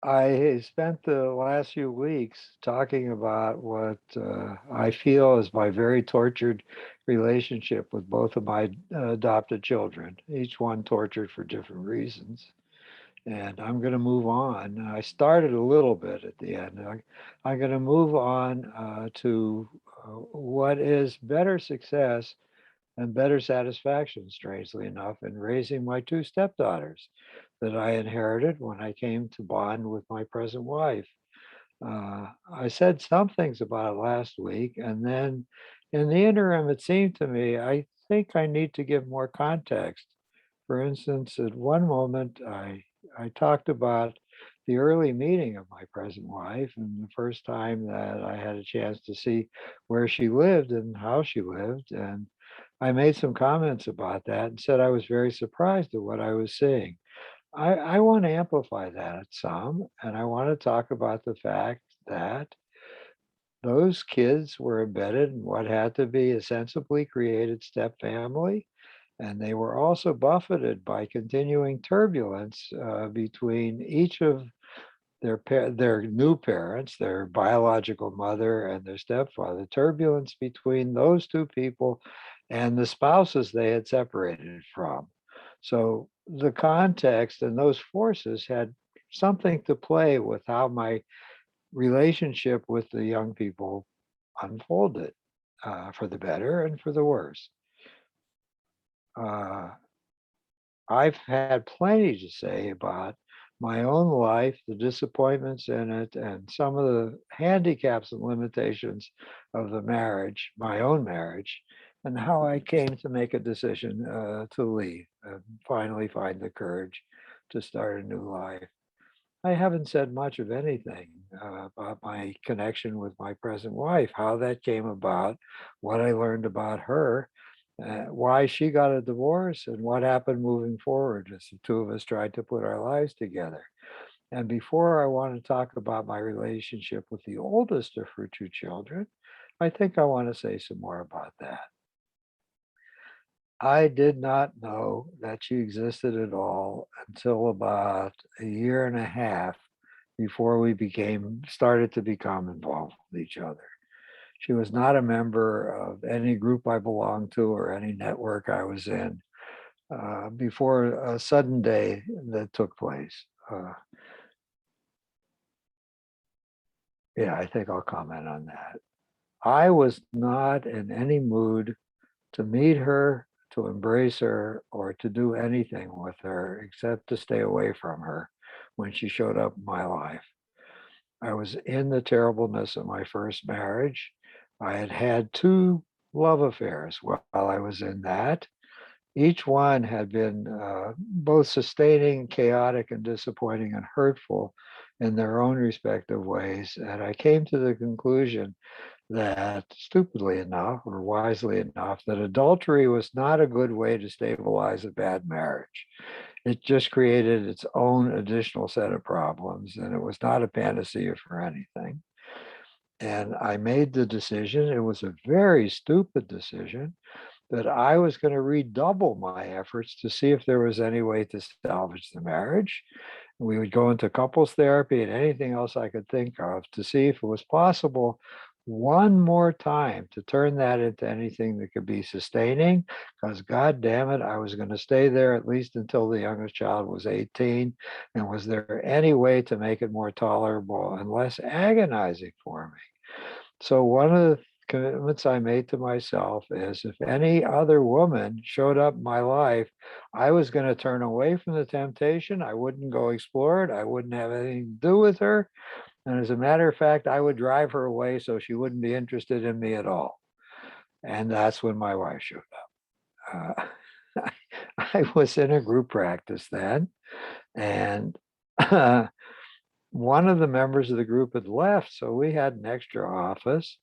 I spent the last few weeks talking about what I feel is my very tortured relationship with both of my adopted children, each one tortured for different reasons. And I'm going to move on. I started a little bit at the end. I'm going to move on to what is better success and better satisfaction, strangely enough, in raising my two stepdaughters that I inherited when I came to bond with my present wife. I said some things about it last week, and then in the interim, it seemed to me I think I need to give more context. For instance, at one moment, I talked about the early meeting of my present wife and the first time that I had a chance to see where she lived and how she lived. And I made some comments about that and said I was very surprised at what I was seeing. I want to amplify that some, and I want to talk about the fact that those kids were embedded in what had to be a sensibly created step family, and they were also buffeted by continuing turbulence between each of their new parents, their biological mother and their stepfather, turbulence between those two people and the spouses they had separated from. So the context and those forces had something to play with how my relationship with the young people unfolded, for the better and for the worse. Uh, I've had plenty to say about my own life, the disappointments in it, and some of the handicaps and limitations of the marriage, my own marriage, and how I came to make a decision to leave and finally find the courage to start a new life. I haven't said much of anything about my connection with my present wife, how that came about, what I learned about her, why she got a divorce, and what happened moving forward as the two of us tried to put our lives together. And before I want to talk about my relationship with the oldest of her two children, I think I want to say some more about that. I did not know that she existed at all until about a year and a half before we became started to become involved with each other. She was not a member of any group I belonged to or any network I was in before a sudden day that took place. Yeah, I think I'll comment on that. I was not in any mood to meet her, to embrace her, or to do anything with her except to stay away from her when she showed up in my life. I was in the terribleness of my first marriage. I had had two love affairs while I was in that. Each one had been both sustaining, chaotic, and disappointing and hurtful in their own respective ways. And I came to the conclusion that, stupidly enough, or wisely enough, that adultery was not a good way to stabilize a bad marriage. It just created its own additional set of problems, and it was not a panacea for anything. And I made the decision, it was a very stupid decision, that I was going to redouble my efforts to see if there was any way to salvage the marriage. We would go into couples therapy and anything else I could think of to see if it was possible one more time to turn that into anything that could be sustaining. Because, God damn it, I was going to stay there at least until the youngest child was 18. And was there any way to make it more tolerable and less agonizing for me? So one of the commitments I made to myself is if any other woman showed up in my life, I was going to turn away from the temptation. I wouldn't go explore it. I wouldn't have anything to do with her. And as a matter of fact, I would drive her away so she wouldn't be interested in me at all. And that's when my wife showed up. I was in a group practice then, and one of the members of the group had left, so we had an extra office.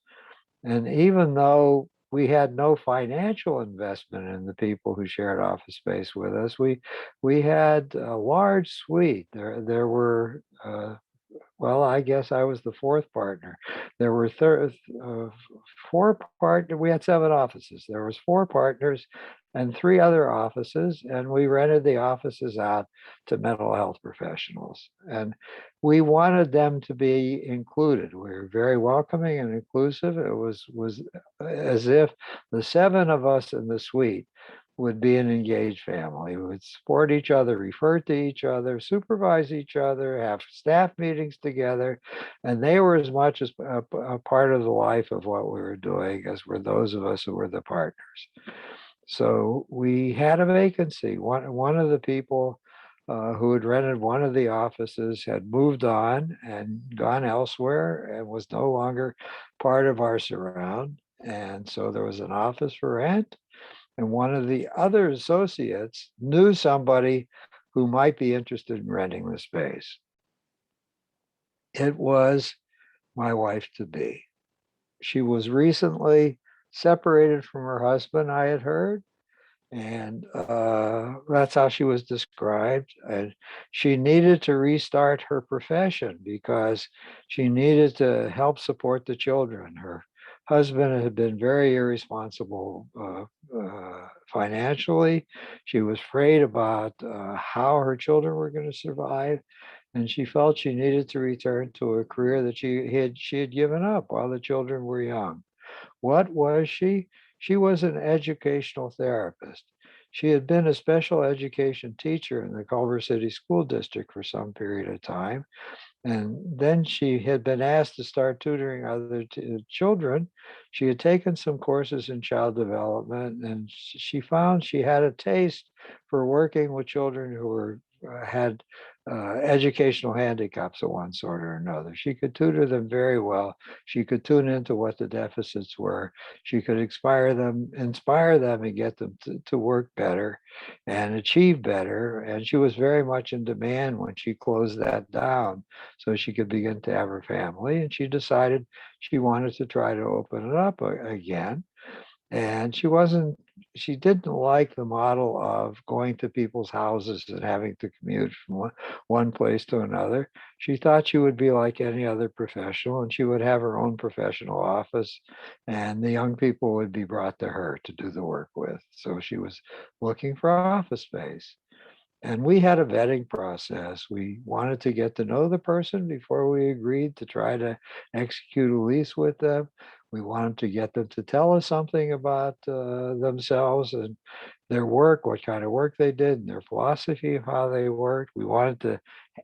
And even though we had no financial investment in the people who shared office space with us, we had a large suite. There were Well, I guess I was the fourth partner. There were four partners. We had seven offices. There was four partners and three other offices, and we rented the offices out to mental health professionals. And we wanted them to be included. We were very welcoming and inclusive. It was as if the seven of us in the suite would be an engaged family. We would support each other, refer to each other, supervise each other, have staff meetings together. And they were as much as a part of the life of what we were doing as were those of us who were the partners. So we had a vacancy. One of the people who had rented one of the offices had moved on and gone elsewhere and was no longer part of our surround. And so there was an office for rent, and one of the other associates knew somebody who might be interested in renting the space. It was my wife to be. She was recently separated from her husband, I had heard, and that's how she was described. And she needed to restart her profession because she needed to help support the children. Her husband had been very irresponsible financially. She was afraid about how her children were going to survive, and she felt she needed to return to a career that she had given up while the children were young. What was she? She was an educational therapist. She had been a special education teacher in the Culver City School District for some period of time. And then she had been asked to start tutoring other children. She had taken some courses in child development, and she found she had a taste for working with children who had educational handicaps of one sort or another. She could tutor them very well. She could tune into what the deficits were. She could inspire them, and get them to work better and achieve better. And she was very much in demand when she closed that down so she could begin to have her family. And she decided she wanted to try to open it up again. And she didn't like the model of going to people's houses and having to commute from one place to another. She thought she would be like any other professional, and she would have her own professional office, and the young people would be brought to her to do the work with. So she was looking for office space. And we had a vetting process. We wanted to get to know the person before we agreed to try to execute a lease with them. We wanted to get them to tell us something about themselves and their work, what kind of work they did, and their philosophy of how they worked. We wanted to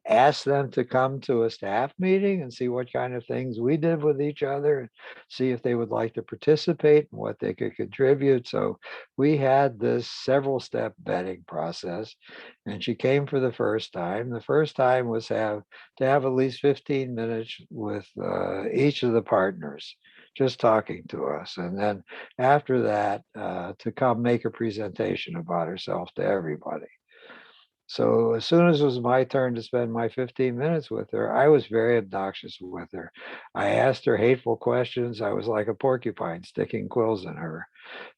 ask them to come to a staff meeting and see what kind of things we did with each other and see if they would like to participate and what they could contribute. So we had this several step vetting process, and she came for the first time. The first time was to have at least 15 minutes with each of the partners, just talking to us. And then after that, to come make a presentation about herself to everybody. So as soon as it was my turn to spend my 15 minutes with her, I was very obnoxious with her. I asked her hateful questions. I was like a porcupine sticking quills in her.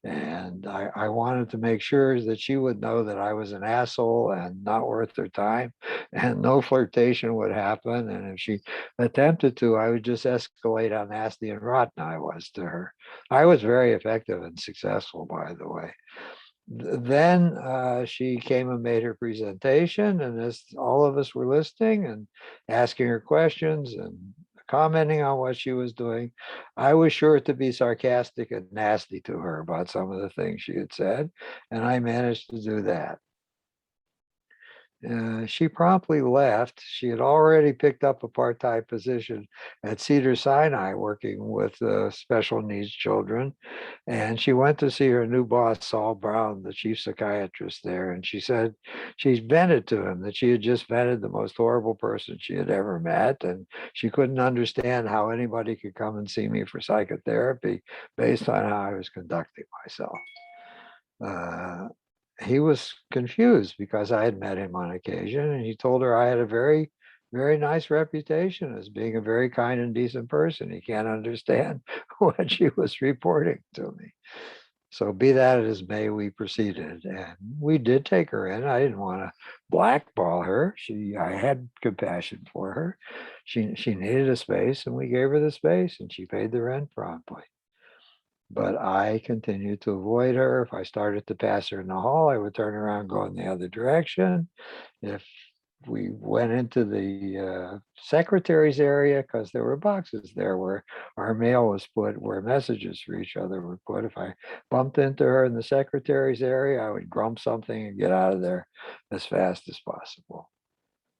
And I wanted to make sure that she would know that I was an asshole and not worth her time, and no flirtation would happen. And if she attempted to, I would just escalate how nasty and rotten I was to her. I was very effective and successful, by the way. Then she came and made her presentation, and as all of us were listening and asking her questions and commenting on what she was doing, I was sure to be sarcastic and nasty to her about some of the things she had said, and I managed to do that. She promptly left. She had already picked up a part-time position at Cedar Sinai working with special needs children. And she went to see her new boss, Saul Brown, the chief psychiatrist there. And she said she vented to him that she had just vented the most horrible person she had ever met. And she couldn't understand how anybody could come and see me for psychotherapy based on how I was conducting myself. Uh, he was confused because I had met him on occasion, and he told her I had a very, very nice reputation as being a very kind and decent person. He can't understand what she was reporting to me. So be that as may, we proceeded, and we did take her in. I didn't want to blackball her. I had compassion for her. She needed a space, and we gave her the space, and she paid the rent promptly. But I continued to avoid her. If I started to pass her in the hall, I would turn around, go in the other direction. If we went into the secretary's area, because there were boxes there where our mail was put, where messages for each other were put. If I bumped into her in the secretary's area, I would grump something and get out of there as fast as possible.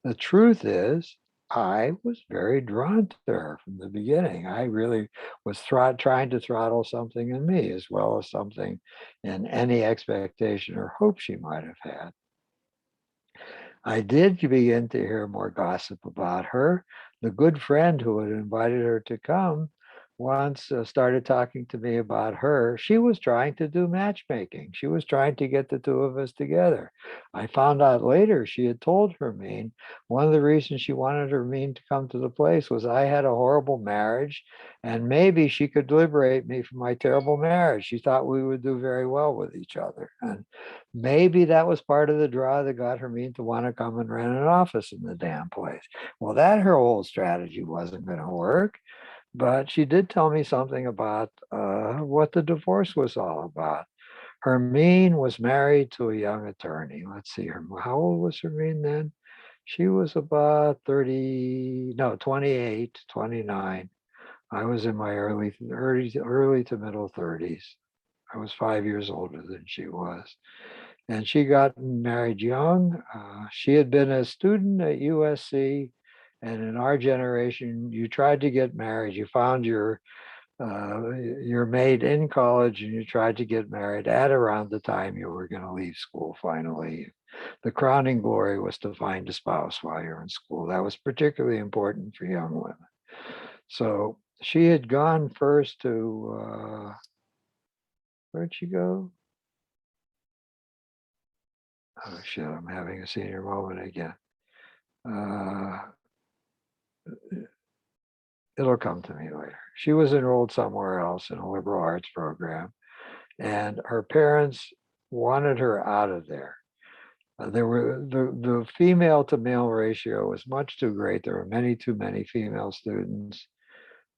The truth is, I was very drawn to her from the beginning. I really was trying to throttle something in me as well as something in any expectation or hope she might have had. I did begin to hear more gossip about her. The good friend who had invited her to come once started talking to me about her. She was trying to do matchmaking. She was trying to get the two of us together. I found out later she had told Hermine one of the reasons she wanted Hermine to come to the place was I had a horrible marriage and maybe she could liberate me from my terrible marriage. She thought we would do very well with each other. And maybe that was part of the draw that got Hermine to want to come and rent an office in the damn place. Well, that her old strategy wasn't going to work, but she did tell me something about what the divorce was all about. Hermine was married to a young attorney. Let's see, how old was Hermine then? She was about 30, no, 28, 29. I was in my early to middle 30s. I was 5 years older than she was. And she got married young. She had been a student at USC. And in our generation, you tried to get married. You found your mate in college and you tried to get married at around the time you were going to leave school finally. The crowning glory was to find a spouse while you're in school. That was particularly important for young women. So she had gone first to, where'd she go? Oh shit, I'm having a senior moment again. Uh, it'll come to me later. She was enrolled somewhere else in a liberal arts program, and her parents wanted her out of there. There were the female to male ratio was much too great. There were many too many female students.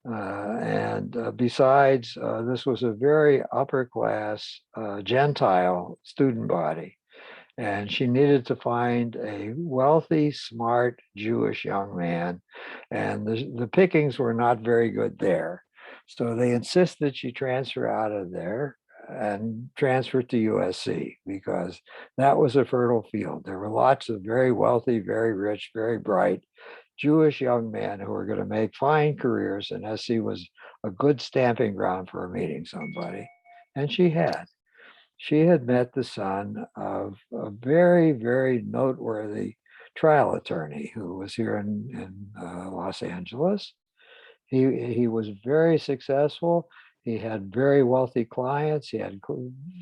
And besides, this was a very upper class Gentile student body. And she needed to find a wealthy, smart Jewish young man. And the pickings were not very good there. So they insisted she transfer out of there and transfer to USC because that was a fertile field. There were lots of very wealthy, very rich, very bright Jewish young men who were going to make fine careers, and SC was a good stamping ground for meeting somebody. And she had. She had met the son of a very, very noteworthy trial attorney who was here in Los Angeles. He was very successful. He had very wealthy clients. He had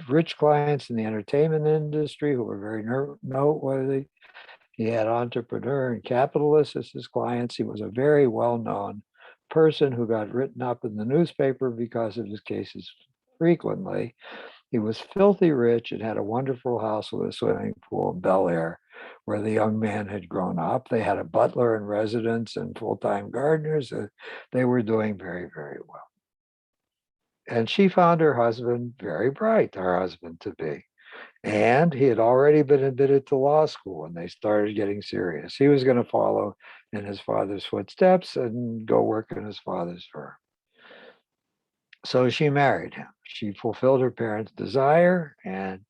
rich clients in the entertainment industry who were very noteworthy. He had entrepreneur and capitalists as his clients. He was a very well-known person who got written up in the newspaper because of his cases frequently. He was filthy rich and had a wonderful house with a swimming pool in Bel Air, where the young man had grown up. They had a butler in residence and full-time gardeners. They were doing very, very well. And she found her husband very bright, her husband to be. And he had already been admitted to law school and they started getting serious. He was going to follow in his father's footsteps and go work in his father's firm. So she married him. She fulfilled her parents' desire and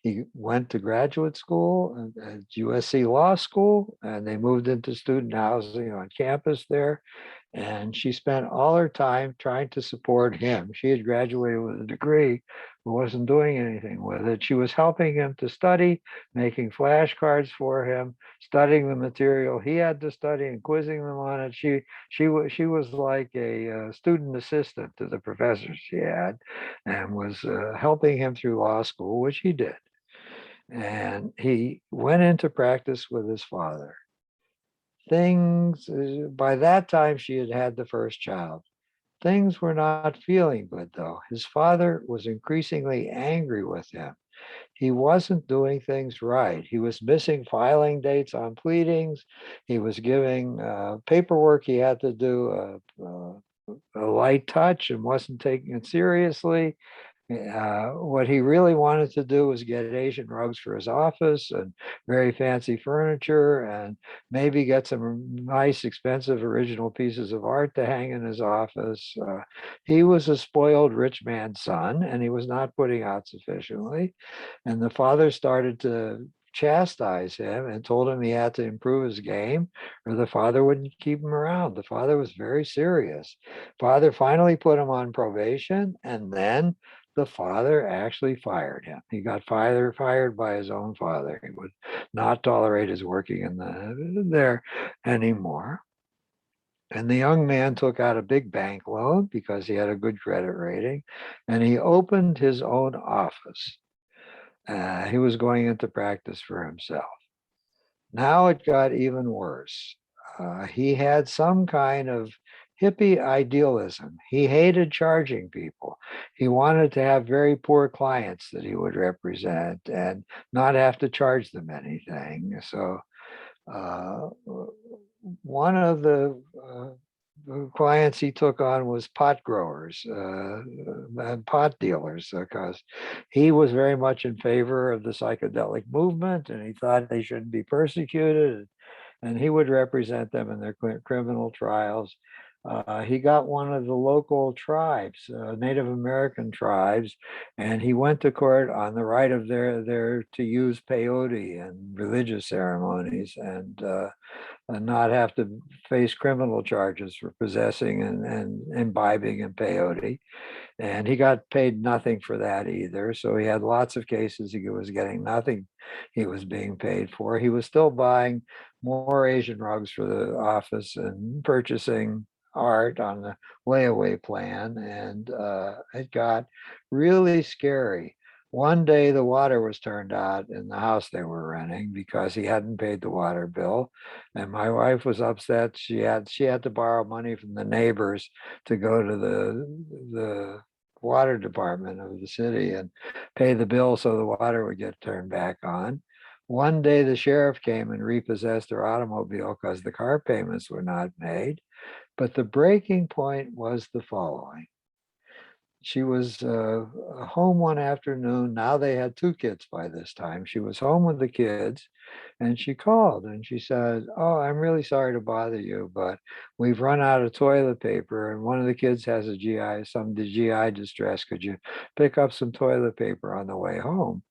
he went to graduate school at USC Law School and they moved into student housing on campus there. And she spent all her time trying to support him. She had graduated with a degree, but wasn't doing anything with it. She was helping him to study, making flashcards for him, studying the material he had to study and quizzing them on it. She was like a student assistant to the professors she had and was helping him through law school, which he did. And he went into practice with his father. Things, by that time, she had had the first child. Things were not feeling good, though. His father was increasingly angry with him. He wasn't doing things right. He was missing filing dates on pleadings. He was giving paperwork he had to do a light touch and wasn't taking it seriously. What he really wanted to do was get Asian rugs for his office and very fancy furniture and maybe get some nice, expensive original pieces of art to hang in his office. He was a spoiled rich man's son, and he was not putting out sufficiently. And the father started to chastise him and told him he had to improve his game or the father wouldn't keep him around. The father was very serious. Father finally put him on probation, and then the father actually fired him. He got fired by his own father. He would not tolerate his working there anymore. And the young man took out a big bank loan because he had a good credit rating, and he opened his own office. He was going into practice for himself. Now it got even worse. He had some kind of hippie idealism. He hated charging people. He wanted to have very poor clients that he would represent and not have to charge them anything. So uh, one of the clients he took on was pot growers and pot dealers because he was very much in favor of the psychedelic movement and he thought they shouldn't be persecuted and he would represent them in their criminal trials. He got one of the local tribes, Native American tribes, and he went to court on the right of their to use peyote in religious ceremonies and not have to face criminal charges for possessing and imbibing in peyote. And he got paid nothing for that either. So he had lots of cases he was getting nothing he was being paid for. He was still buying more Asian rugs for the office and purchasing art on the layaway plan. And it got really scary. One day the water was turned out in the house they were renting because he hadn't paid the water bill. And my wife was upset. She had to borrow money from the neighbors to go to the water department of the city and pay the bill so the water would get turned back on. One day the sheriff came and repossessed her automobile because the car payments were not made. But the breaking point was the following. She was home one afternoon. Now they had two kids by this time. She was home with the kids and she called and she said, "Oh, I'm really sorry to bother you, but we've run out of toilet paper and one of the kids has a some GI distress. Could you pick up some toilet paper on the way home?"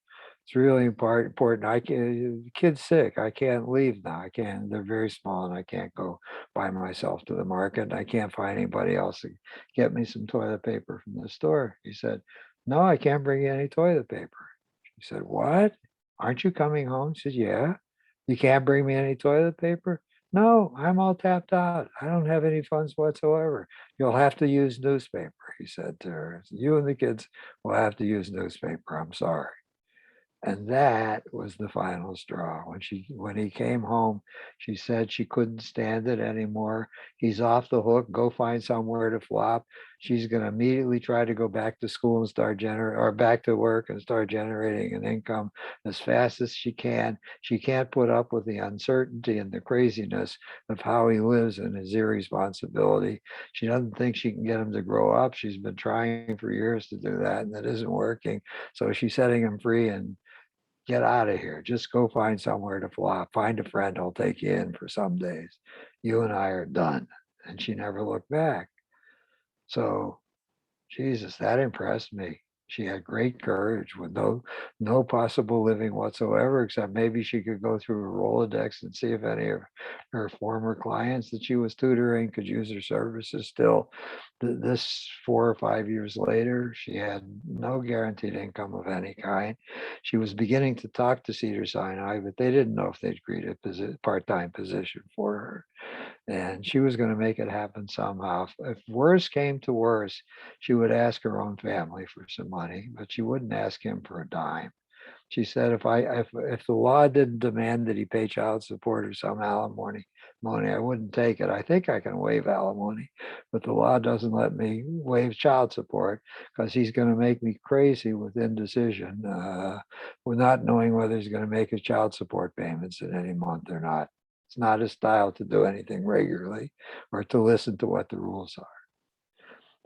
It's really important. I can the kid's sick. I can't leave now. I can't. They're very small, and I can't go by myself to the market. And I can't find anybody else to get me some toilet paper from the store. He said, "No, I can't bring you any toilet paper." She said, "What? Aren't you coming home?" She said, "Yeah." "You can't bring me any toilet paper?" "No, I'm all tapped out. I don't have any funds whatsoever. You'll have to use newspaper," he said to her. "You and the kids will have to use newspaper. I'm sorry." And that was the final straw. When he came home, she said she couldn't stand it anymore. He's off the hook. Go find somewhere to flop. She's going to immediately try to go back to school and start generating, or back to work and start generating an income as fast as she can. She can't put up with the uncertainty and the craziness of how he lives and his irresponsibility. She doesn't think she can get him to grow up. She's been trying for years to do that, and that isn't working. So she's setting him free and get out of here. Just go find somewhere to flop. Find a friend who'll take you in for some days. You and I are done. And she never looked back. So Jesus, that impressed me. She had great courage with no possible living whatsoever, except maybe she could go through a Rolodex and see if any of her former clients that she was tutoring could use her services still. This 4 or 5 years later, she had no guaranteed income of any kind. She was beginning to talk to Cedar Sinai, but they didn't know if they'd create a part-time position for her and she was going to make it happen somehow. If worse came to worse, she would ask her own family for some money, but she wouldn't ask him for a dime. She said if the law didn't demand that he pay child support or some alimony, I wouldn't take it. I think I can waive alimony, but the law doesn't let me waive child support because he's going to make me crazy with indecision, with not knowing whether he's going to make his child support payments in any month or not. It's not his style to do anything regularly or to listen to what the rules are.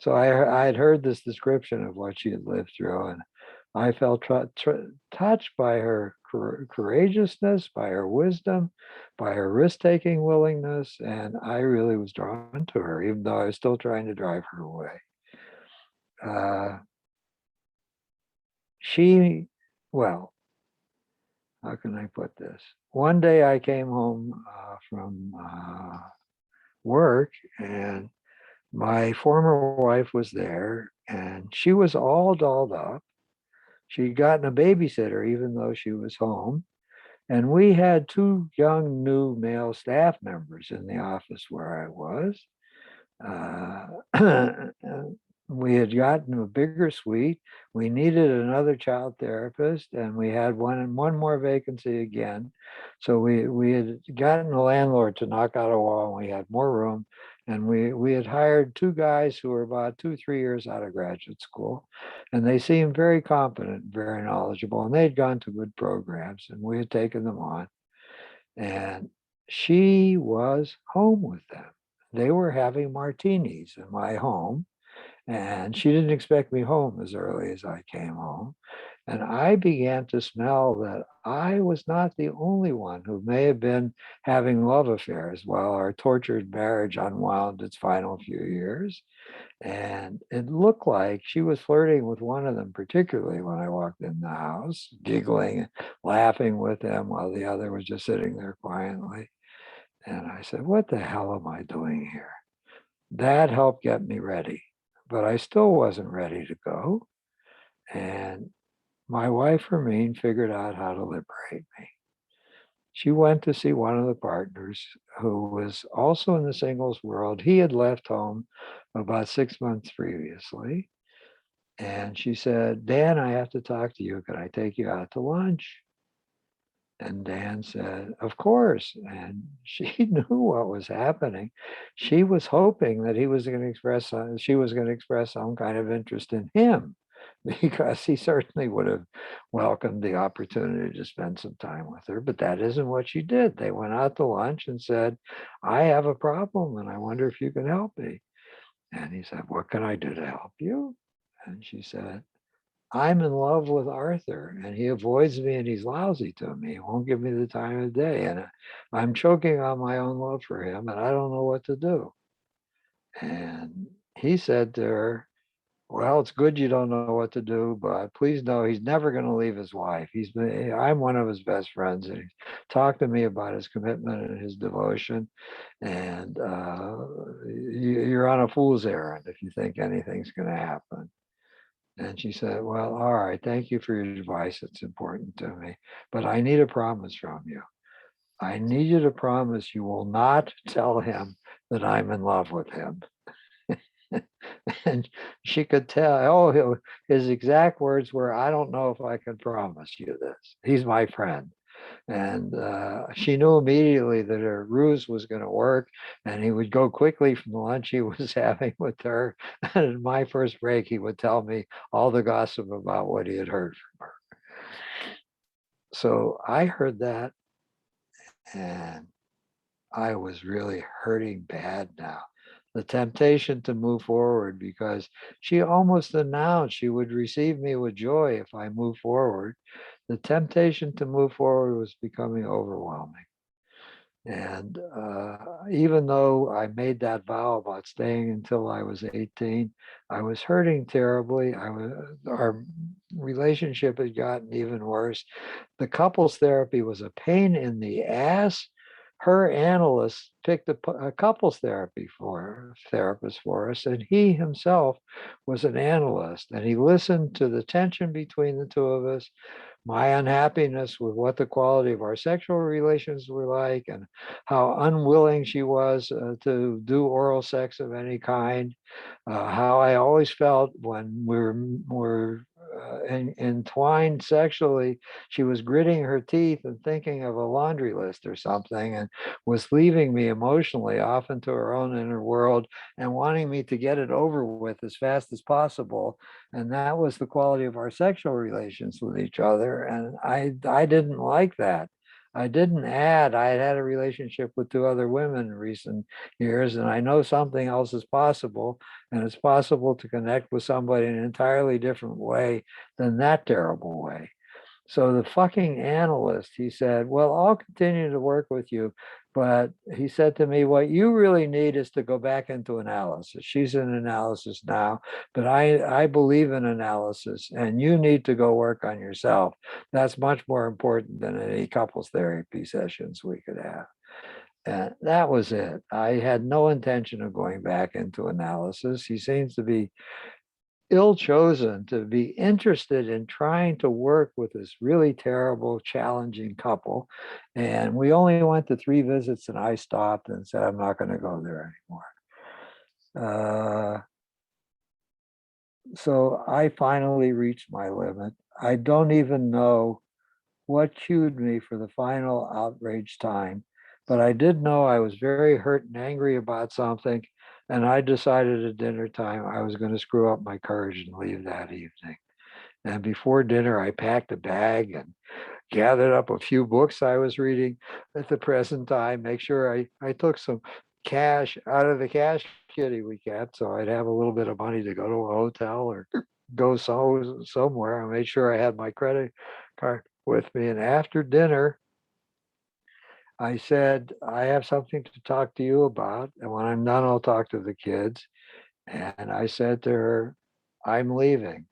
So I had heard this description of what she had lived through, and I felt touched by her courageousness, by her wisdom, by her risk-taking willingness, and I really was drawn to her, even though I was still trying to drive her away. Uh, she, well, how can I put this? One day I came home from work, and my former wife was there, and she was all dolled up. She'd gotten a babysitter even though she was home. And we had two young new male staff members in the office where I was. We had gotten a bigger suite. We needed another child therapist, and we had one more vacancy again. So we had gotten the landlord to knock out a wall, and we had more room. And we had hired two guys who were about 2, 3 years out of graduate school, and they seemed very competent, very knowledgeable, and they'd gone to good programs, and we had taken them on. And she was home with them. They were having martinis in my home, and she didn't expect me home as early as I came home. And I began to smell that I was not the only one who may have been having love affairs while our tortured marriage unwound its final few years. And it looked like she was flirting with one of them, particularly when I walked in the house, giggling, laughing with him while the other was just sitting there quietly. And I said, what the hell am I doing here? That helped get me ready, but I still wasn't ready to go. And my wife, Hermine, figured out how to liberate me. She went to see one of the partners who was also in the singles world. He had left home about 6 months previously. And she said, Dan, I have to talk to you. Could I take you out to lunch? And Dan said, of course. And she knew what was happening. She was hoping that he was going to express, she was going to express some kind of interest in him, because he certainly would have welcomed the opportunity to spend some time with her. But that isn't what she did. They went out to lunch and said, I have a problem and I wonder if you can help me. And he said, what can I do to help you? And she said, I'm in love with Arthur and he avoids me and he's lousy to me. He won't give me the time of day. And I'm choking on my own love for him and I don't know what to do. And he said to her, well, it's good you don't know what to do, but please know he's never going to leave his wife. I'm one of his best friends, and he's talked to me about his commitment and his devotion. And you're on a fool's errand if you think anything's going to happen. And she said, well, all right, thank you for your advice. It's important to me, but I need a promise from you. I need you to promise you will not tell him that I'm in love with him. And she could tell, his exact words were, I don't know if I can promise you this. He's my friend. And she knew immediately that her ruse was going to work, and he would go quickly from the lunch he was having with her. And in my first break, he would tell me all the gossip about what he had heard from her. So I heard that, and I was really hurting bad now. The temptation to move forward, because she almost announced she would receive me with joy if I moved forward. The temptation to move forward was becoming overwhelming. And even though I made that vow about staying until I was 18, I was hurting terribly. Our relationship had gotten even worse. The couples therapy was a pain in the ass. Her analyst picked a couples therapist for us, and he himself was an analyst, and he listened to the tension between the two of us, my unhappiness with what the quality of our sexual relations were like, and how unwilling she was to do oral sex of any kind, how I always felt when we were entwined sexually. She was gritting her teeth and thinking of a laundry list or something, and was leaving me emotionally off into her own inner world and wanting me to get it over with as fast as possible. And that was the quality of our sexual relations with each other. And I didn't like that. I didn't add, I had had a relationship with two other women in recent years, and I know something else is possible, and it's possible to connect with somebody in an entirely different way than that terrible way. So the fucking analyst, he said, well, I'll continue to work with you. But he said to me, what you really need is to go back into analysis. She's in analysis now, but I believe in analysis, and you need to go work on yourself. That's much more important than any couples therapy sessions we could have. And that was it. I had no intention of going back into analysis. He seems to be ill chosen to be interested in trying to work with this really terrible, challenging couple. And we only went to 3 visits, and I stopped and said, I'm not going to go there anymore. So I finally reached my limit. I don't even know what cued me for the final outrage time, but I did know I was very hurt and angry about something. And I decided at dinner time I was going to screw up my courage and leave that evening. And before dinner, I packed a bag and gathered up a few books I was reading at the present time, make sure I took some cash out of the cash kitty we kept so I'd have a little bit of money to go to a hotel or go somewhere. I made sure I had my credit card with me. And after dinner, I said, I have something to talk to you about. And when I'm done, I'll talk to the kids. And I said to her, I'm leaving.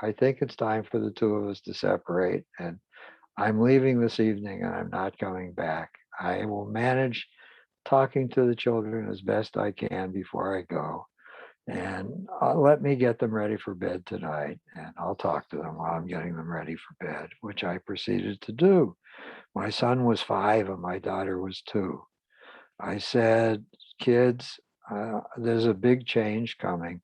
I think it's time for the two of us to separate. And I'm leaving this evening and I'm not coming back. I will manage talking to the children as best I can before I go. And let me get them ready for bed tonight. And I'll talk to them while I'm getting them ready for bed, which I proceeded to do. My son was 5 and my daughter was 2. I said, kids, there's a big change coming.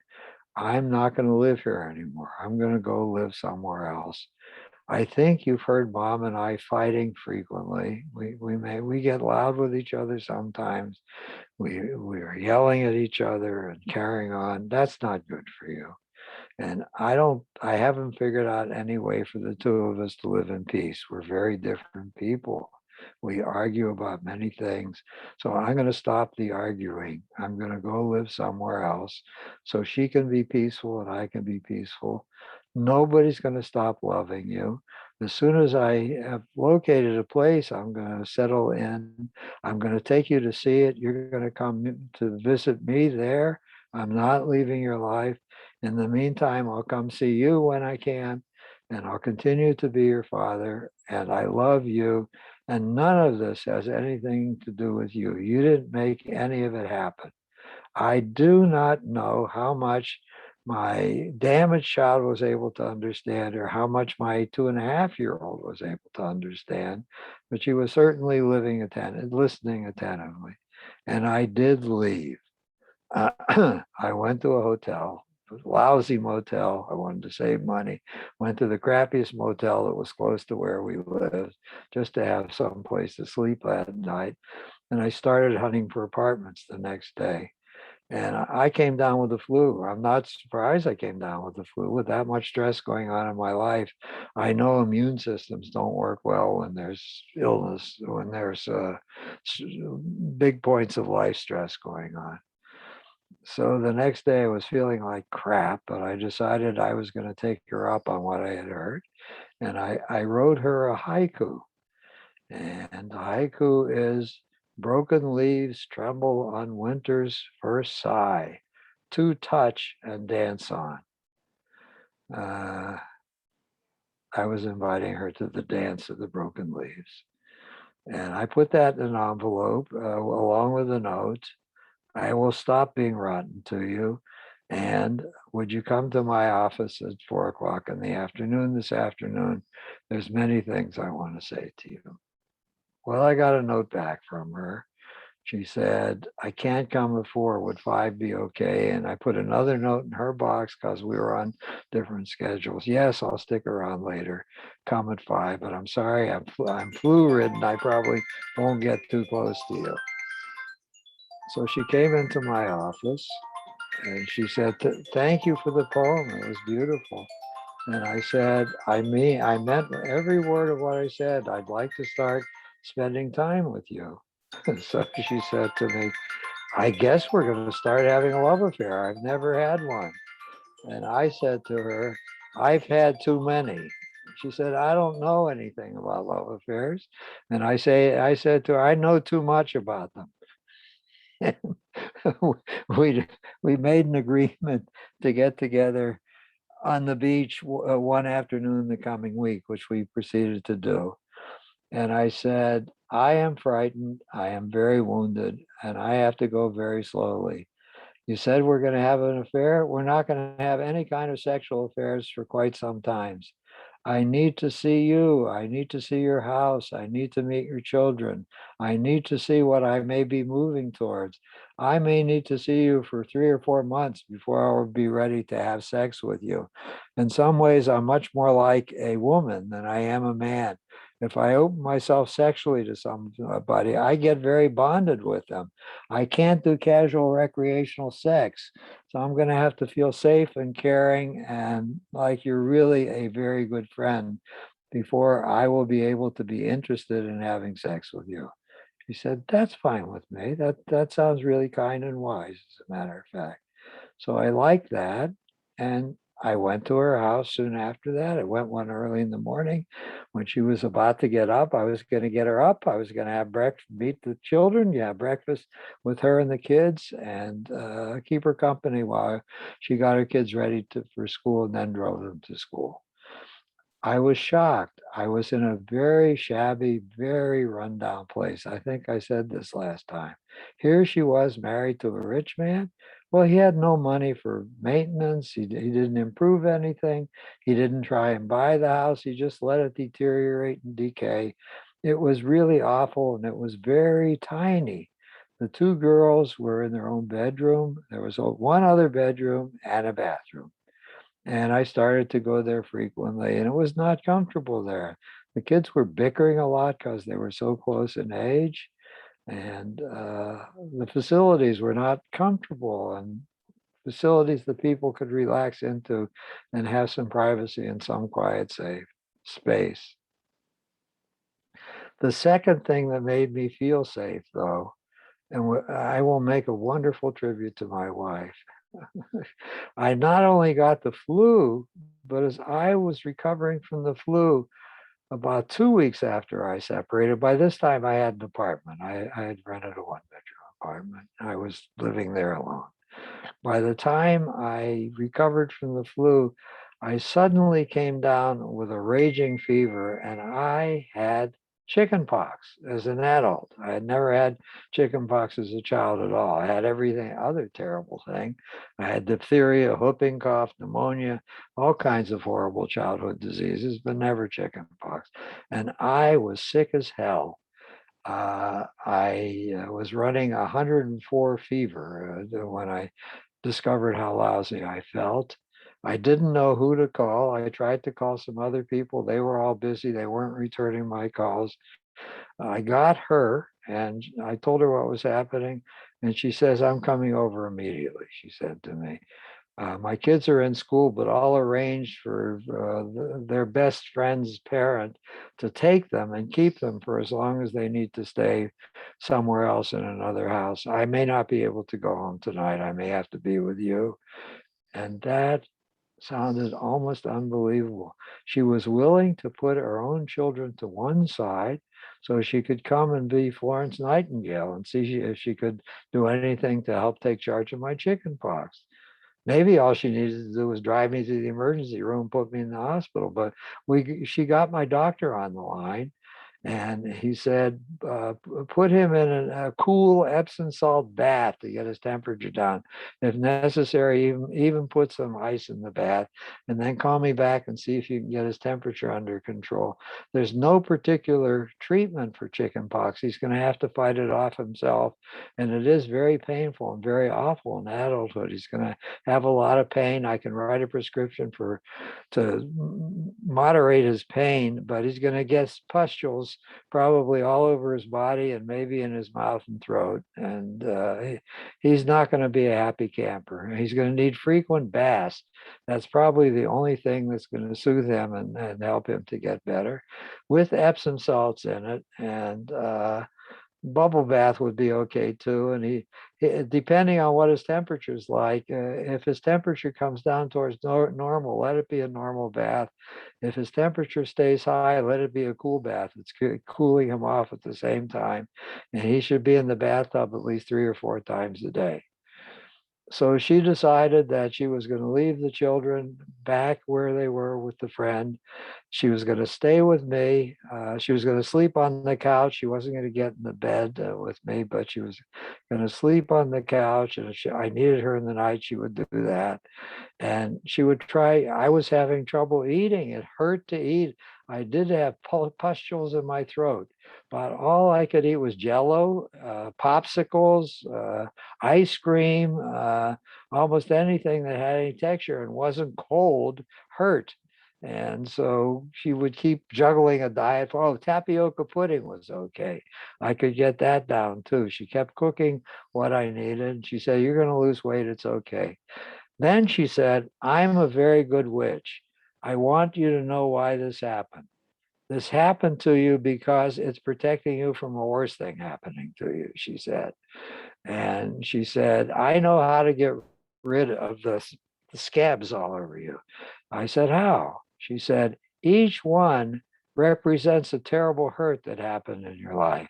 I'm not going to live here anymore. I'm going to go live somewhere else. I think you've heard Mom and I fighting frequently. We get loud with each other sometimes. We are yelling at each other and carrying on. That's not good for you. And I haven't figured out any way for the two of us to live in peace. We're very different people. We argue about many things. So I'm going to stop the arguing. I'm going to go live somewhere else so she can be peaceful and I can be peaceful. Nobody's going to stop loving you. As soon as I have located a place, I'm going to settle in. I'm going to take you to see it. You're going to come to visit me there. I'm not leaving your life. In the meantime, I'll come see you when I can, and I'll continue to be your father. And I love you. And none of this has anything to do with you. You didn't make any of it happen. I do not know how much my damaged child was able to understand or how much my 2.5-year-old was able to understand, but she was certainly listening attentively. And I did leave. I went to a hotel, a lousy motel. I wanted to save money. Went to the crappiest motel that was close to where we lived just to have some place to sleep that night. And I started hunting for apartments the next day. And I came down with the flu. I'm not surprised I came down with the flu. With that much stress going on in my life, I know immune systems don't work well when there's illness, when there's big points of life stress going on. So the next day I was feeling like crap, but I decided I was going to take her up on what I had heard. And I wrote her a haiku. And the haiku is, broken leaves tremble on winter's first sigh, to touch and dance on. Uh, I was inviting her to the dance of the broken leaves. And I put that in an envelope along with a note. I will stop being rotten to you. And would you come to my office at 4 o'clock in the afternoon this afternoon? There's many things I want to say to you. Well, I got a note back from her. She said, I can't come at 4. Would 5 be okay? And I put another note in her box because we were on different schedules. Yes, I'll stick around later. Come at 5, but I'm sorry, I'm flu ridden. I probably won't get too close to you. So she came into my office and she said, thank you for the poem. It was beautiful. And I said, I meant every word of what I said. I'd like to start spending time with you. So she said to me, I guess we're going to start having a love affair. I've never had one. And I said to her, I've had too many. She said, I don't know anything about love affairs. And I said to her, I know too much about them. we we made an agreement to get together on the beach one afternoon the coming week, which we proceeded to do. And I said, I am frightened. I am very wounded, and I have to go very slowly. You said we're going to have an affair. We're not going to have any kind of sexual affairs for quite some times. I need to see you. I need to see your house. I need to meet your children. I need to see what I may be moving towards. I may need to see you for 3 or 4 months before I will be ready to have sex with you. In some ways, I'm much more like a woman than I am a man. If I open myself sexually to somebody, I get very bonded with them. I can't do casual recreational sex. So I'm going to have to feel safe and caring and like you're really a very good friend before I will be able to be interested in having sex with you. She said, that's fine with me. That sounds really kind and wise, as a matter of fact. So I liked that. And I went to her house soon after that. I went one early in the morning. When she was about to get up, I was going to get her up. I was going to have breakfast, meet the children, yeah, breakfast with her and the kids, and keep her company while she got her kids ready for school and then drove them to school. I was shocked. I was in a very shabby, very rundown place. I think I said this last time. Here she was married to a rich man. Well, he had no money for maintenance. He didn't improve anything. He didn't try and buy the house. He just let it deteriorate and decay. It was really awful and it was very tiny. The two girls were in their own bedroom. There was one other bedroom and a bathroom. And I started to go there frequently, and it was not comfortable there. The kids were bickering a lot because they were so close in age, and the facilities were not comfortable, and facilities that people could relax into and have some privacy and some quiet, safe space. The second thing that made me feel safe, though, and I will make a wonderful tribute to my wife. I not only got the flu, but as I was recovering from the flu, about 2 weeks after I separated, by this time I had an apartment. I had rented a one-bedroom apartment. I was living there alone. By the time I recovered from the flu, I suddenly came down with a raging fever and I had chickenpox as an adult. I had never had chickenpox as a child at all. I had everything, other terrible thing. I had diphtheria, whooping cough, pneumonia, all kinds of horrible childhood diseases, but never chickenpox. And I was sick as hell. I was running 104 fever when I discovered how lousy I felt. I didn't know who to call. I tried to call some other people. They were all busy. They weren't returning my calls. I got her and I told her what was happening. And she says, I'm coming over immediately, she said to me. My kids are in school, but I'll arrange for their best friend's parent to take them and keep them for as long as they need to stay somewhere else in another house. I may not be able to go home tonight. I may have to be with you. And that sounded almost unbelievable. She was willing to put her own children to one side so she could come and be Florence Nightingale and see if she could do anything to help take charge of my chickenpox. Maybe all she needed to do was drive me to the emergency room, put me in the hospital. But she got my doctor on the line, And he said, put him in a cool Epsom salt bath to get his temperature down. If necessary, even put some ice in the bath, and then call me back and see if you can get his temperature under control. There's no particular treatment for chickenpox. He's going to have to fight it off himself. And it is very painful and very awful in adulthood. He's going to have a lot of pain. I can write a prescription to moderate his pain, but he's going to get pustules probably all over his body and maybe in his mouth and throat. And he's not going to be a happy camper. He's going to need frequent baths. That's probably the only thing that's going to soothe him and help him to get better, with Epsom salts in it. And bubble bath would be okay too. And depending on what his temperature is like, if his temperature comes down towards normal, let it be a normal bath. If his temperature stays high, let it be a cool bath. It's cooling him off at the same time. And he should be in the bathtub at least 3 or 4 times a day. So she decided that she was going to leave the children back where they were with the friend. She was going to stay with me. She was going to sleep on the couch. She wasn't going to get in the bed with me, but she was going to sleep on the couch. And if I needed her in the night, she would do that. And she would try. I was having trouble eating. It hurt to eat. I did have pustules in my throat, but all I could eat was Jello, popsicles, ice cream, almost anything that had any texture and wasn't cold hurt. And so she would keep juggling a diet. Oh, tapioca pudding was okay. I could get that down too. She kept cooking what I needed. She said, "You're going to lose weight. It's okay." Then she said, "I'm a very good witch. I want you to know why this happened. This happened to you because it's protecting you from a worse thing happening to you," she said. And she said, "I know how to get rid of the scabs all over you." I said, "How?" She said, "Each one represents a terrible hurt that happened in your life.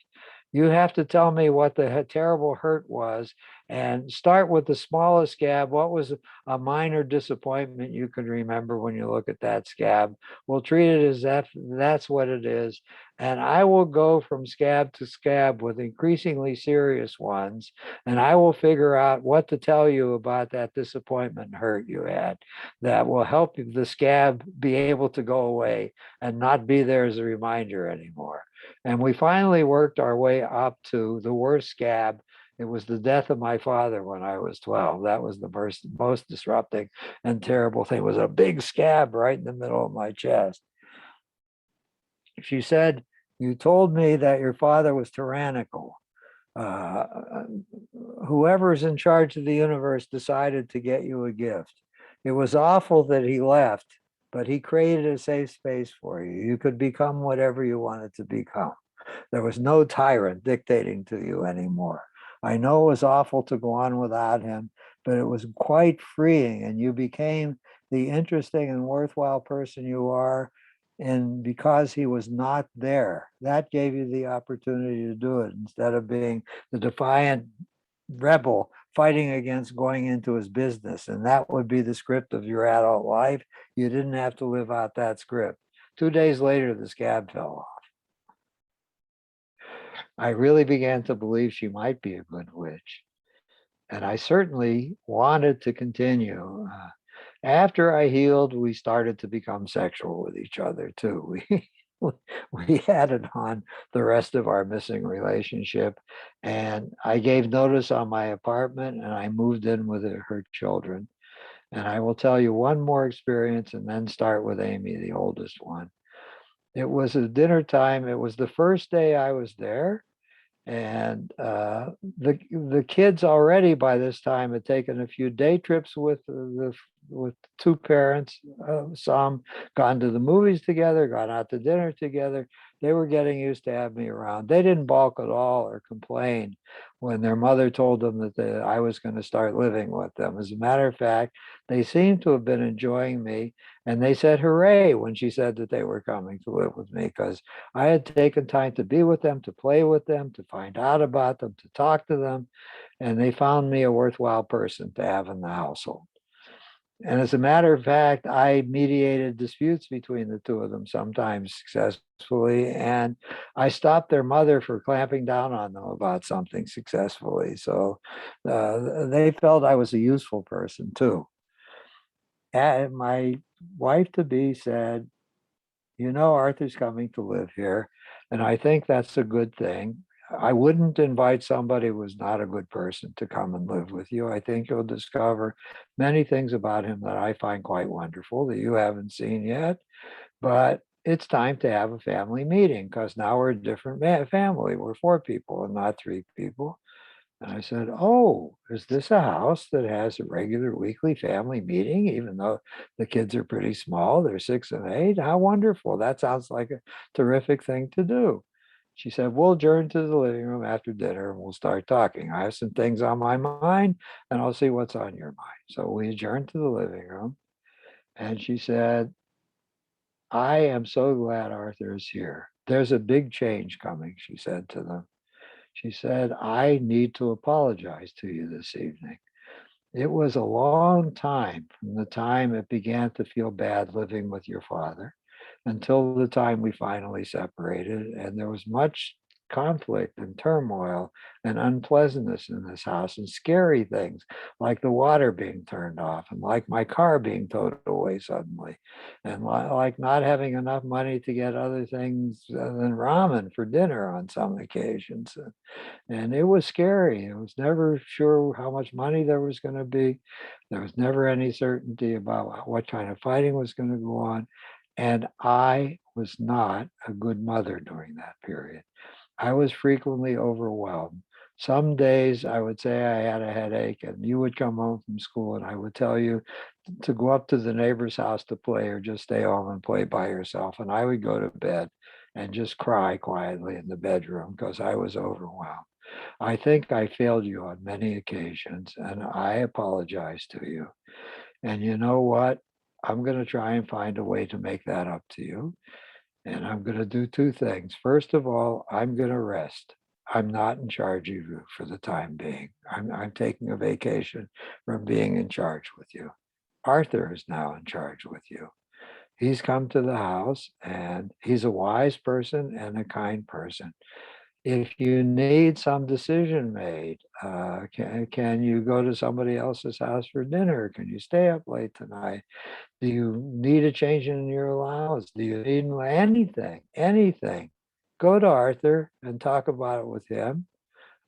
You have to tell me what the terrible hurt was and start with the smallest scab. What was a minor disappointment you can remember when you look at that scab? We'll treat it as that's what it is. And I will go from scab to scab with increasingly serious ones. And I will figure out what to tell you about that disappointment and hurt you had that will help the scab be able to go away and not be there as a reminder anymore." And we finally worked our way up to the worst scab. It was the death of my father when I was 12. That was the most disrupting and terrible thing. It was a big scab right in the middle of my chest. She said, "You told me that your father was tyrannical. Uh, Whoever's in charge of the universe decided to get you a gift. It was awful that he left, but he created a safe space for you. You could become whatever you wanted to become. There was no tyrant dictating to you anymore. I know it was awful to go on without him, but it was quite freeing, and you became the interesting and worthwhile person you are. And because he was not there, that gave you the opportunity to do it instead of being the defiant rebel fighting against going into his business. And that would be the script of your adult life. You didn't have to live out that script." 2 days later, the scab fell off. I really began to believe she might be a good witch. And I certainly wanted to continue. After I healed, we started to become sexual with each other too. We added on the rest of our missing relationship. And I gave notice on my apartment and I moved in with her children. And I will tell you one more experience and then start with Amy, the oldest one. It was a dinner time. It was the first day I was there. And the kids already by this time had taken a few day trips with 2 parents, some gone to the movies together, gone out to dinner together. They were getting used to having me around. They didn't balk at all or complain when their mother told them that I was going to start living with them. As a matter of fact, they seemed to have been enjoying me, and they said hooray when she said that they were coming to live with me, because I had taken time to be with them, to play with them, to find out about them, to talk to them, and they found me a worthwhile person to have in the household. And as a matter of fact, I mediated disputes between the two of them, sometimes successfully. And I stopped their mother for clamping down on them about something successfully. So they felt I was a useful person too. And my wife to be said, you know, Arthur's coming to live here. And I think that's a good thing. I wouldn't invite somebody who was not a good person to come and live with you. I think you'll discover many things about him that I find quite wonderful that you haven't seen yet. But it's time to have a family meeting because now we're a different family. We're four people and not three people. And I said, oh, is this a house that has a regular weekly family meeting, even though the kids are pretty small? They're 6 and 8. How wonderful. That sounds like a terrific thing to do. She said, we'll adjourn to the living room after dinner and we'll start talking. I have some things on my mind and I'll see what's on your mind. So we adjourned to the living room. And she said, I am so glad Arthur is here. There's a big change coming, she said to them. She said, I need to apologize to you this evening. It was a long time from the time it began to feel bad living with your father until the time we finally separated. And there was much conflict and turmoil and unpleasantness in this house and scary things like the water being turned off and like my car being towed away suddenly and like not having enough money to get other things than ramen for dinner on some occasions. And it was scary. It was never sure how much money there was going to be. There was never any certainty about what kind of fighting was going to go on. And I was not a good mother during that period. I was frequently overwhelmed. Some days I would say I had a headache, and you would come home from school, and I would tell you to go up to the neighbor's house to play or just stay home and play by yourself. And I would go to bed and just cry quietly in the bedroom because I was overwhelmed. I think I failed you on many occasions, and I apologize to you. And you know what? I'm going to try and find a way to make that up to you. And I'm going to do two things. First of all, I'm going to rest. I'm not in charge of you for the time being. I'm taking a vacation from being in charge with you. Arthur is now in charge with you. He's come to the house and he's a wise person and a kind person. If you need some decision made, can you go to somebody else's house for dinner? Can you stay up late tonight? Do you need a change in your allowance? Do you need anything? Anything? Go to Arthur and talk about it with him.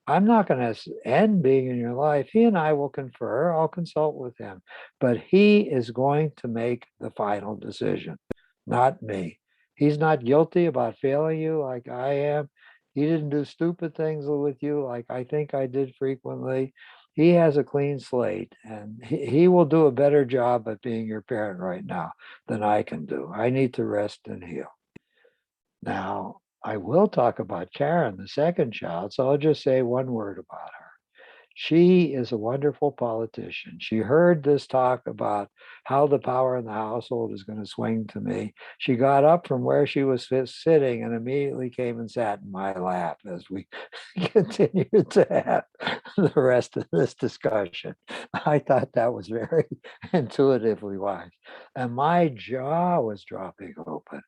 I'm not going to end being in your life. He and I will confer. I'll consult with him, but he is going to make the final decision, not me. He's not guilty about failing you like I am. He didn't do stupid things with you like I think I did frequently. He has a clean slate and he will do a better job at being your parent right now than I can do. I need to rest and heal. Now, I will talk about Karen, the second child, so I'll just say one word about her. She is a wonderful politician. She heard this talk about how the power in the household is going to swing to me. She got up from where she was sitting and immediately came and sat in my lap as we continued to have the rest of this discussion. I thought that was very intuitively wise. And my jaw was dropping open.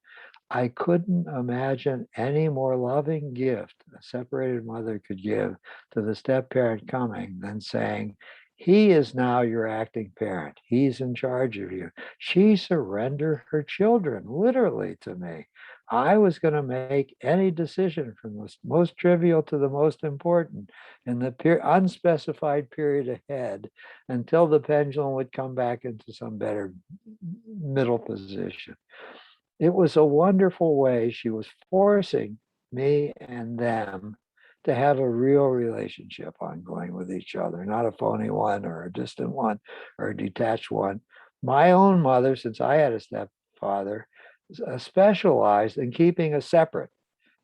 I couldn't imagine any more loving gift a separated mother could give to the step parent coming than saying, he is now your acting parent. He's in charge of you. She surrendered her children literally to me. I was going to make any decision from the most trivial to the most important in the unspecified period ahead until the pendulum would come back into some better middle position. It was a wonderful way she was forcing me and them to have a real relationship ongoing with each other, not a phony one or a distant one or a detached one. My own mother, since I had a stepfather, specialized in keeping us separate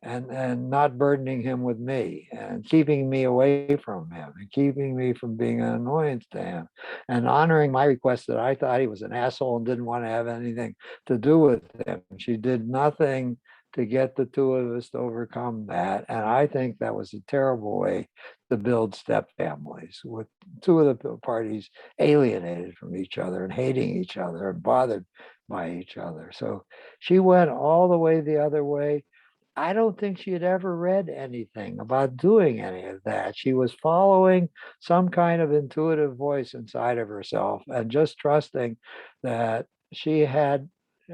and not burdening him with me and keeping me away from him and keeping me from being an annoyance to him and honoring my request that I thought he was an asshole and didn't want to have anything to do with him. She did nothing to get the two of us to overcome that. And I think that was a terrible way to build step families, with two of the parties alienated from each other and hating each other and bothered by each other. So she went all the way the other way. I don't think she had ever read anything about doing any of that. She was following some kind of intuitive voice inside of herself and just trusting that she had,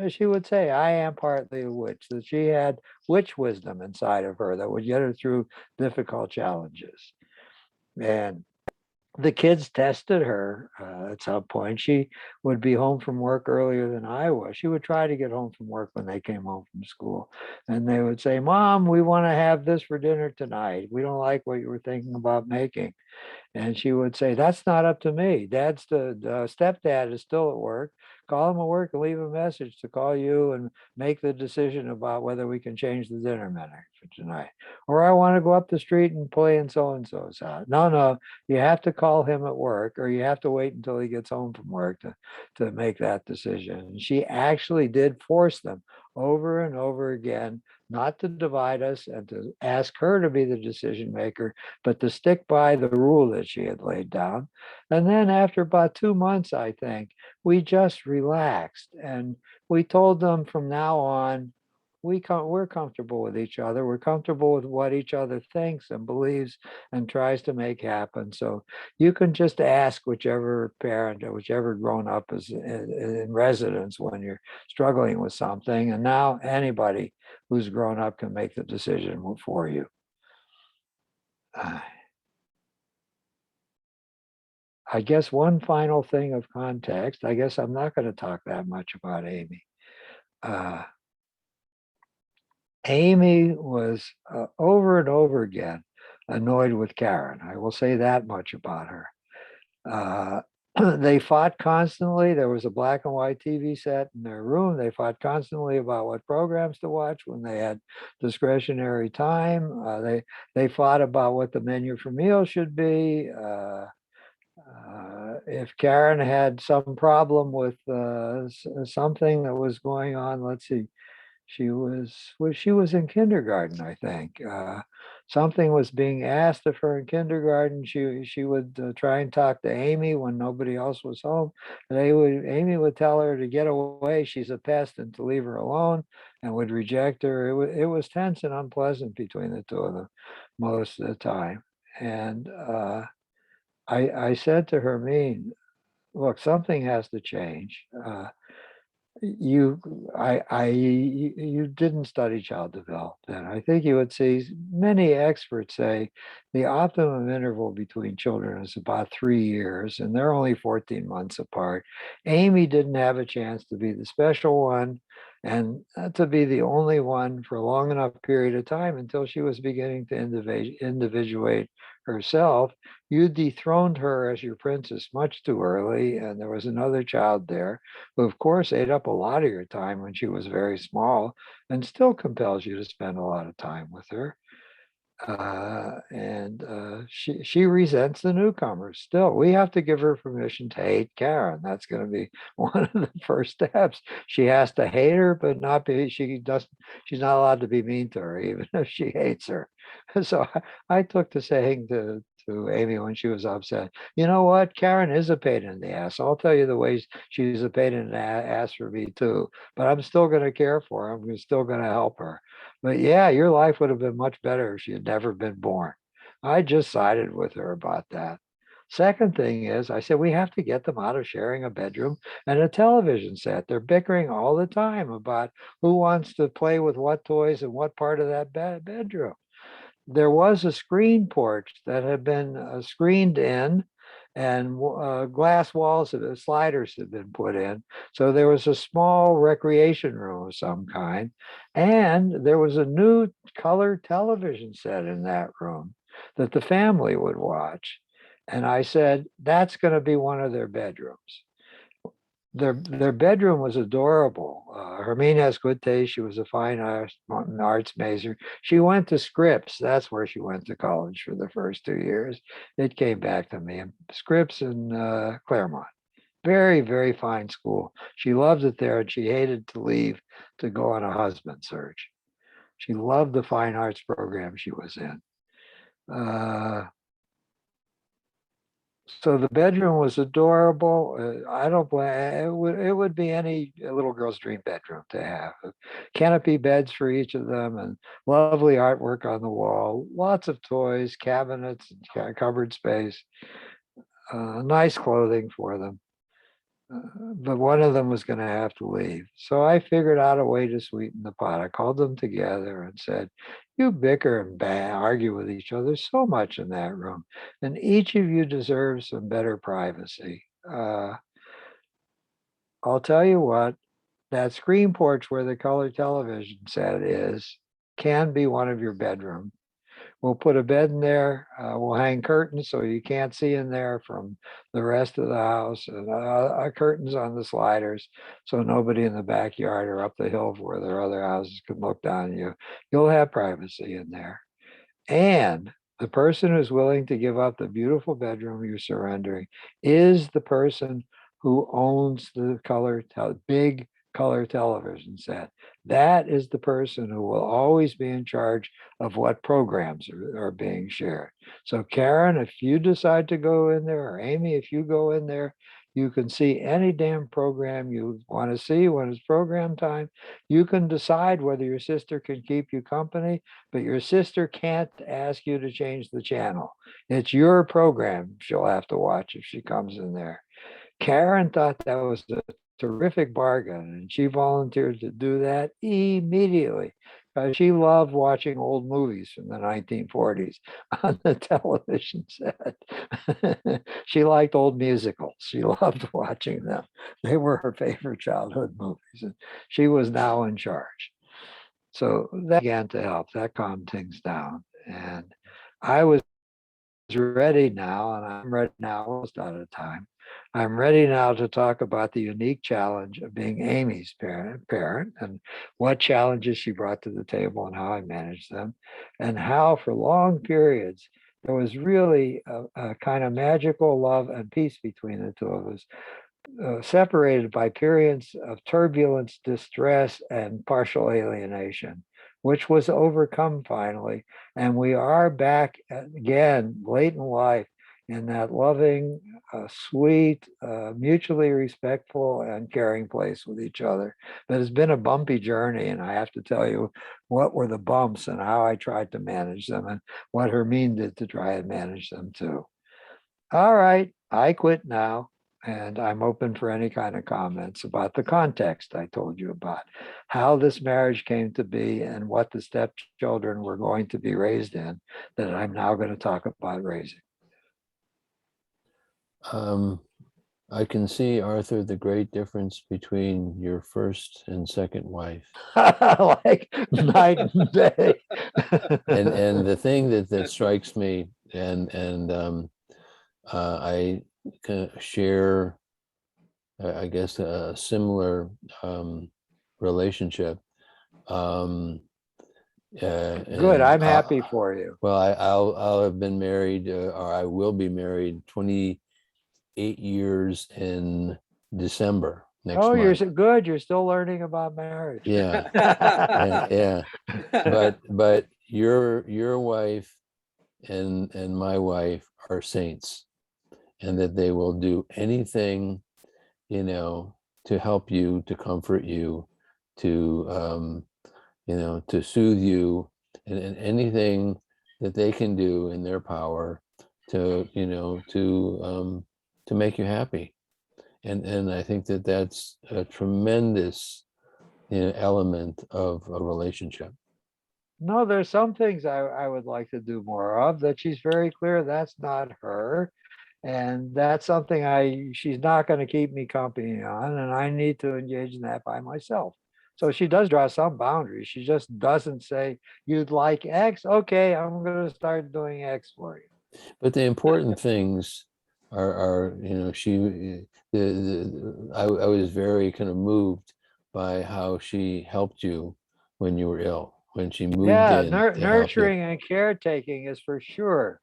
she would say, I am partly a witch, that she had witch wisdom inside of her that would get her through difficult challenges. And the kids tested her at some point. She would be home from work earlier than I was. She would try to get home from work when they came home from school. And they would say, Mom, we want to have this for dinner tonight. We don't like what you were thinking about making. And she would say, that's not up to me. The stepdad is still at work. Call him at work and leave a message to call you and make the decision about whether we can change the dinner menu for tonight. Or I want to go up the street and play in so-and-so's house. No, no, you have to call him at work, or you have to wait until he gets home from work to make that decision. And she actually did force them over and over again not to divide us and to ask her to be the decision maker, but to stick by the rule that she had laid down. And then after about 2 months, I think, we just relaxed and we told them from now on, we're comfortable with each other. We're comfortable with what each other thinks and believes and tries to make happen. So you can just ask whichever parent or whichever grown up is in residence when you're struggling with something. And now anybody who's grown up can make the decision for you. I guess one final thing of context, I guess I'm not going to talk that much about Amy. Uh, Amy was over and over again annoyed with Karen. I will say that much about her. Uh, they fought constantly. There was a black and white TV set in their room. They fought constantly about what programs to watch when they had discretionary time. They fought about what the menu for meals should be. If Karen had some problem with something that was going on, let's see, she was in kindergarten, I think. Something was being asked of her in kindergarten. She would try and talk to Amy when nobody else was home. Amy would tell her to get away. She's a pest, and to leave her alone, and would reject her. It was tense and unpleasant between the two of them most of the time. And I said to Hermine, look, something has to change. You, you didn't study child development. I think you would see many experts say the optimum interval between children is about 3 years, and they're only 14 months apart. Amy didn't have a chance to be the special one and to be the only one for a long enough period of time until she was beginning to individuate herself. You dethroned her as your princess much too early, and there was another child there who, of course, ate up a lot of your time when she was very small and still compels you to spend a lot of time with her. And she resents the newcomers still. We have to give her permission to hate Karen. That's going to be one of the first steps. She has to hate her, but not be, she's not allowed to be mean to her, even if she hates her. So I took to saying to Amy when she was upset, you know what? Karen is a pain in the ass. I'll tell you the ways she's a pain in the ass for me too, but I'm still going to care for her. I'm still going to help her. But yeah, your life would have been much better if she had never been born. I just sided with her about that. Second thing is, I said, we have to get them out of sharing a bedroom and a television set. They're bickering all the time about who wants to play with what toys and what part of that bedroom. There was a screen porch that had been screened in, and glass walls and sliders had been put in. So there was a small recreation room of some kind. And there was a new color television set in that room that the family would watch. And I said, that's going to be one of their bedrooms. Their bedroom was adorable. Hermine has good taste. She was a fine arts major. She went to Scripps. That's where she went to college for the first 2 years. It came back to me. Scripps in Claremont. Very, very fine school. She loved it there, and she hated to leave to go on a husband search. She loved the fine arts program she was in. Uh, so the bedroom was adorable. I don't blame it would be any little girl's dream bedroom to have. Canopy beds for each of them and lovely artwork on the wall, lots of toys, cabinets, cupboard space, nice clothing for them. But one of them was going to have to leave. So I figured out a way to sweeten the pot. I called them together and said, "You bicker and argue with each other so much in that room, and each of you deserves some better privacy. I'll tell you what, that screen porch where the color television set is can be one of your bedrooms. We'll put a bed in there. We'll hang curtains so you can't see in there from the rest of the house, and curtains on the sliders so nobody in the backyard or up the hill where there are other houses can look down on you. You'll have privacy in there. And the person who's willing to give up the beautiful bedroom you're surrendering is the person who owns the big color television set. That is the person who will always be in charge of what programs are being shared. So, Karen, if you decide to go in there, or Amy, if you go in there, you can see any damn program you want to see when it's program time. You can decide whether your sister can keep you company, but your sister can't ask you to change the channel. It's your program she'll have to watch if she comes in there. Karen thought that was a terrific bargain, and she volunteered to do that immediately because she loved watching old movies from the 1940s on the television set. She liked old musicals. She loved watching them. They were her favorite childhood movies, and she was now in charge. So that began to help. That calmed things down. And I was ready now, and I'm ready now, almost out of time. I'm ready now to talk about the unique challenge of being Amy's parent and what challenges she brought to the table and how I managed them, and how for long periods there was really a kind of magical love and peace between the two of us, separated by periods of turbulence, distress, and partial alienation, which was overcome finally. And we are back again, late in life, in that loving, sweet, mutually respectful, and caring place with each other. But it's been a bumpy journey, and I have to tell you what were the bumps and how I tried to manage them, and what Hermine did to try and manage them too. All right, I quit now, and I'm open for any kind of comments about the context I told you about, how this marriage came to be, and what the stepchildren were going to be raised in that I'm now going to talk about raising. I can see, Arthur, the great difference between your first and second wife. Like night and day. And the thing that strikes me, and I kind of share, I guess, a similar relationship. Good, I'm happy for you. Well, I'll have been married, or I will be married 28 years in December next Oh, you're month. so good. You're still learning about marriage. Yeah, yeah. But your wife and my wife are saints, and that they will do anything, to help you, to comfort you, to to soothe you, and anything that they can do in their power to to make you happy. And I think that that's a tremendous element of a relationship. No, there's some things I would like to do more of that she's very clear that's not her. And that's something she's not going to keep me company on, and I need to engage in that by myself. So she does draw some boundaries. She just doesn't say, "You'd like X? Okay, I'm going to start doing X for you." But the important things are I was very kind of moved by how she helped you when you were ill, when she moved Yeah, in to help you. nurturing and caretaking is for sure.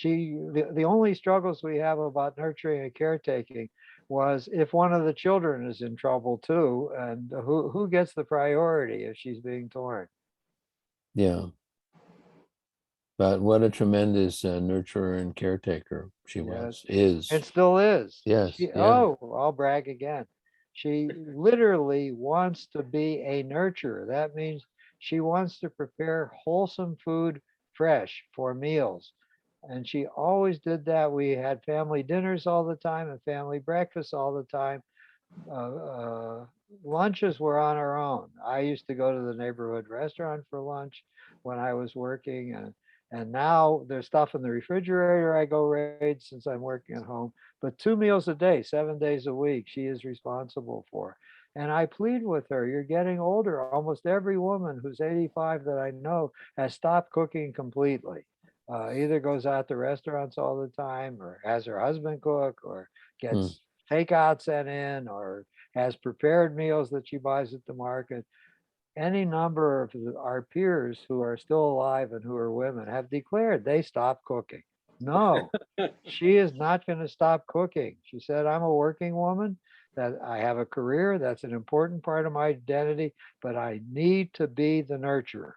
The only struggles we have about nurturing and caretaking was if one of the children is in trouble too, and who gets the priority if she's being torn. Yeah. But what a tremendous nurturer and caretaker she Yes, is. and still is. Yes. She, Yeah. oh, I'll brag again. She literally wants to be a nurturer. That means she wants to prepare wholesome food fresh for meals. And she always did that. We had family dinners all the time and family breakfasts all the time. uh, uh, Lunches were on our own. I used to go to the neighborhood restaurant for lunch when I was working, and now there's stuff in the refrigerator I go raid since I'm working at home. But 2 meals a day, 7 days a week, she is responsible for. And I plead with her, you're getting older. Almost every woman who's 85 that I know has stopped cooking completely. Either goes out to restaurants all the time, or has her husband cook, or Mm. gets takeout sent in, or has prepared meals that she buys at the market. Any number of our peers who are still alive and who are women have declared they stop cooking. No, she is not going to stop cooking. She said, I'm a working woman, that I have a career. That's an important part of my identity, but I need to be the nurturer.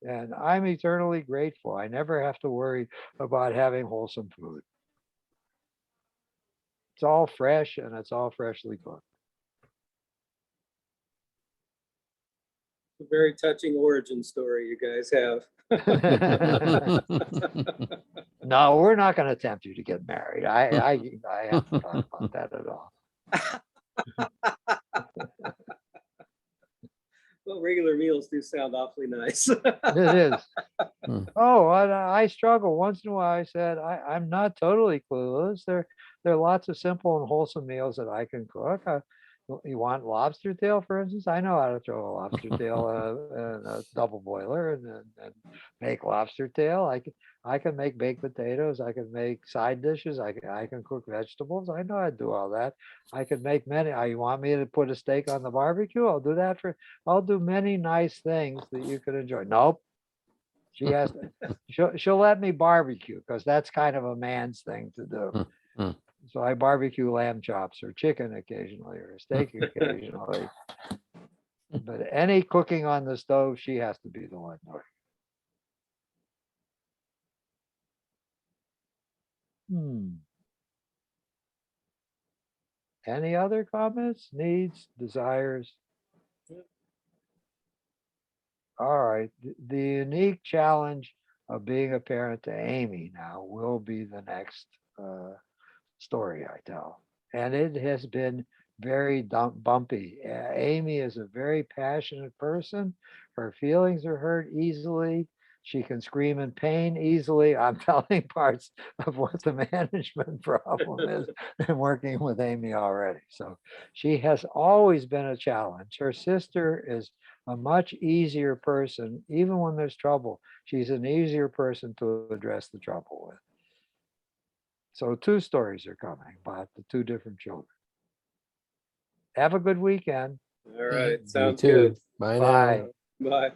And I'm eternally grateful. I never have to worry about having wholesome food. It's all fresh and it's all freshly cooked. A very touching origin story you guys have. No, we're not going to tempt you to get married. I haven't thought about that at all. Well, regular meals do sound awfully nice. It is. Hmm. Oh, I struggle once in a while. I said I'm not totally clueless. There are lots of simple and wholesome meals that I can cook. You want lobster tail, for instance? I know how to throw a lobster tail in a double boiler and make lobster tail. I can make baked potatoes. I can make side dishes. I can cook vegetables. I know how to do all that. I can make many. You want me to put a steak on the barbecue? I'll do many nice things that you could enjoy. Nope. She has to, she'll let me barbecue because that's kind of a man's thing to do. Mm, mm. So I barbecue lamb chops or chicken occasionally or steak occasionally. But any cooking on the stove, she has to be the one doing. Any other comments, needs, desires? All right. The unique challenge of being a parent to Amy now will be the next story I tell. And it has been very bumpy. Amy is a very passionate person. Her feelings are hurt easily. She can scream in pain easily. I'm telling parts of what the management problem is in working with Amy already. So she has always been a challenge. Her sister is a much easier person, even when there's trouble. She's an easier person to address the trouble with. So 2 stories are coming about the 2 different children. Have a good weekend. All right, You sounds too. good. Bye now. Bye. Bye.